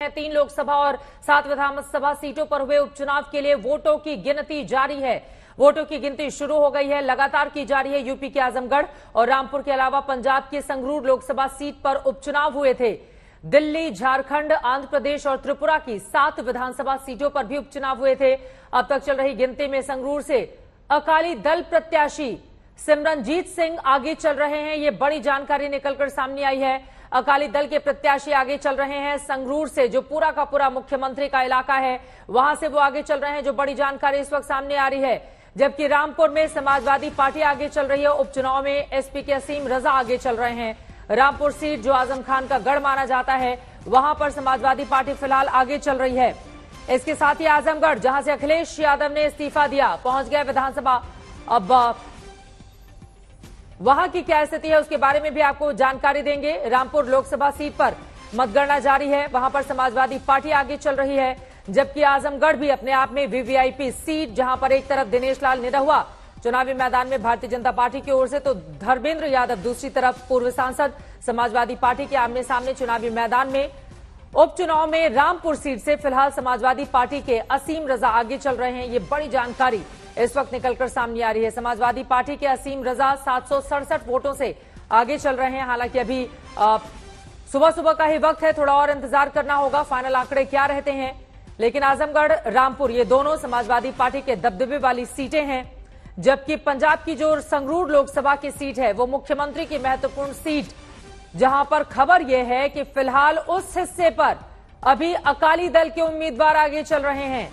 3 लोकसभा और 7 विधानसभा सीटों पर हुए उपचुनाव के लिए वोटों की गिनती जारी है। वोटों की गिनती शुरू हो गई है, लगातार की जा रही है। यूपी के आजमगढ़ और रामपुर के अलावा पंजाब की संगरूर लोकसभा सीट पर उपचुनाव हुए थे। दिल्ली, झारखंड, आंध्र प्रदेश और त्रिपुरा की 7 विधानसभा सीटों पर भी उपचुनाव हुए थे। अब तक चल रही गिनती में संगरूर से अकाली दल प्रत्याशी सिमरनजीत सिंह आगे चल रहे हैं। ये बड़ी जानकारी निकलकर सामने आई है। अकाली दल के प्रत्याशी आगे चल रहे हैं। संगरूर से जो पूरा का पूरा मुख्यमंत्री का इलाका है, वहां से वो आगे चल रहे हैं, जो बड़ी जानकारी इस वक्त सामने आ रही है। जबकि रामपुर में समाजवादी पार्टी आगे चल रही है। उपचुनाव में एसपी के असीम रजा आगे चल रहे हैं। रामपुर सीट जो आजम खान का गढ़ माना जाता है, वहां पर समाजवादी पार्टी फिलहाल आगे चल रही है। इसके साथ ही आजमगढ़, जहां से अखिलेश यादव ने इस्तीफा दिया, पहुंच गए विधानसभा। अब वहां की क्या स्थिति है उसके बारे में भी आपको जानकारी देंगे। रामपुर लोकसभा सीट पर मतगणना जारी है, वहां पर समाजवादी पार्टी आगे चल रही है। जबकि आजमगढ़ भी अपने आप में वीवीआईपी सीट, जहां पर एक तरफ दिनेश लाल निरहुआ चुनावी मैदान में भारतीय जनता पार्टी की ओर से, तो धर्मेंद्र यादव दूसरी तरफ पूर्व सांसद समाजवादी पार्टी के आमने सामने चुनावी मैदान में। उपचुनाव में रामपुर सीट से फिलहाल समाजवादी पार्टी के असीम रजा आगे चल रहे हैं। ये बड़ी जानकारी इस वक्त निकलकर सामने आ रही है। समाजवादी पार्टी के असीम रजा 767 वोटों से आगे चल रहे हैं। हालांकि अभी सुबह सुबह का ही वक्त है, थोड़ा और इंतजार करना होगा फाइनल आंकड़े क्या रहते हैं। लेकिन आजमगढ़, रामपुर ये दोनों समाजवादी पार्टी के दबदबे वाली सीटें हैं। जबकि पंजाब की जो संगरूर लोकसभा की सीट है, वो मुख्यमंत्री की महत्वपूर्ण सीट, जहां पर खबर यह है कि फिलहाल उस हिस्से पर अभी अकाली दल के उम्मीदवार आगे चल रहे हैं।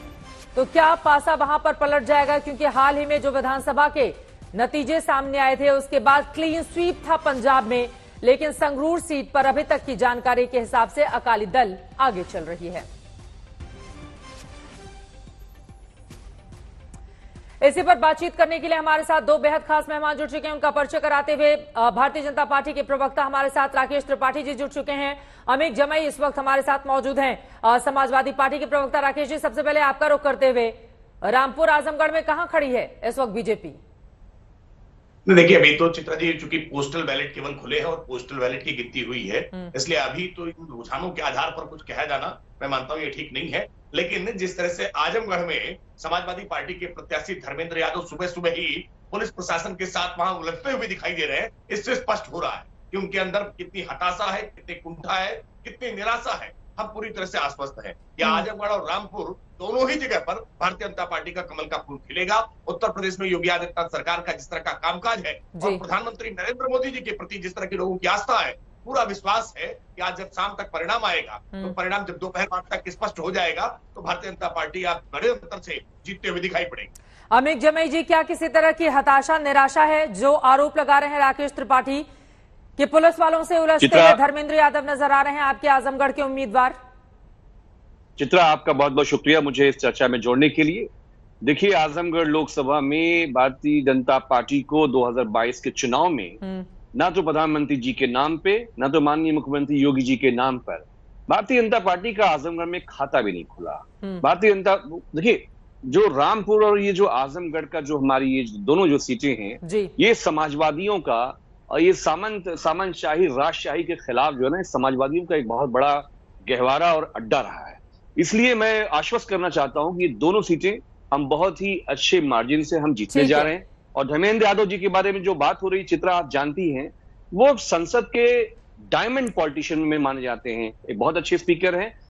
तो क्या पासा वहां पर पलट जाएगा? क्योंकि हाल ही में जो विधानसभा के नतीजे सामने आए थे, उसके बाद क्लीन स्वीप था पंजाब में। लेकिन संगरूर सीट पर अभी तक की जानकारी के हिसाब से अकाली दल आगे चल रही है। इसी पर बातचीत करने के लिए हमारे साथ दो बेहद खास मेहमान जुड़ चुके हैं। उनका परिचय कराते हुए भारतीय जनता पार्टी के प्रवक्ता हमारे साथ राकेश त्रिपाठी जी जुड़ चुके हैं। अमित जमई इस वक्त हमारे साथ मौजूद हैं। समाजवादी पार्टी के प्रवक्ता राकेश जी, सबसे पहले आपका रुख करते हुए, रामपुर आजमगढ़ में कहां खड़ी है इस वक्त बीजेपी? देखिए, अभी तो चित्रा जी, चूंकि पोस्टल बैलेट केवल खुले हैं और पोस्टल बैलेट की गिनती हुई है, इसलिए अभी तो इन रुझानों के आधार पर कुछ कहा जाना, मैं मानता हूं ये ठीक नहीं है। लेकिन जिस तरह से आजमगढ़ में समाजवादी पार्टी के प्रत्याशी धर्मेंद्र यादव सुबह सुबह ही पुलिस प्रशासन के साथ वहां उलझते हुए दिखाई दे रहे हैं, इससे स्पष्ट हो रहा है कि उनके अंदर कितनी हताशा है, कितनी कुंठा है, कितनी निराशा है। हम पूरी तरह से आश्वस्त हैं कि आजमगढ़ और रामपुर दोनों ही जगह पर भारतीय जनता पार्टी का कमल का फूल खिलेगा। उत्तर प्रदेश में योगी आदित्यनाथ सरकार का जिस तरह का कामकाज है और प्रधानमंत्री नरेंद्र मोदी जी के प्रति जिस तरह की लोगों की आस्था है, पूरा विश्वास है कि आज जब शाम तक परिणाम आएगा, तो परिणाम जब दोपहर बाद तक स्पष्ट हो जाएगा, तो भारतीय जनता पार्टी आप बड़े अंतर से जीतते हुए दिखाई पड़ेगी। अमित जमई जी, क्या किसी तरह की हताशा, निराशा है? जो आरोप लगा रहे हैं राकेश त्रिपाठी कि पुलिस वालों से उलझते हुए धर्मेंद्र यादव नजर आ रहे हैं आपके आजमगढ़ के उम्मीदवार। चित्रा, आपका बहुत बहुत शुक्रिया मुझे इस चर्चा में जोड़ने के लिए। देखिए, आजमगढ़ लोकसभा में भारतीय जनता पार्टी को 2022 के चुनाव में ना तो प्रधानमंत्री जी के नाम पे, ना तो माननीय मुख्यमंत्री योगी जी के नाम पर भारतीय जनता पार्टी का आजमगढ़ में खाता भी नहीं खुला। भारतीय जनता, देखिए, जो रामपुर और ये जो आजमगढ़ का जो हमारी ये दोनों जो सीटें हैं, ये समाजवादियों का और ये सामंतशाही राजशाही के खिलाफ जो है ना, समाजवादियों का एक बहुत बड़ा गहवारा और अड्डा रहा है। इसलिए मैं आश्वस्त करना चाहता हूं कि ये दोनों सीटें हम बहुत ही अच्छे मार्जिन से हम जीतने जा रहे हैं। और धर्मेंद्र यादव जी के बारे में जो बात हो रही, चित्रा, आप जानती हैं, वो संसद के डायमंड पॉलिटिशियन में माने जाते हैं। एक बहुत अच्छे स्पीकर हैं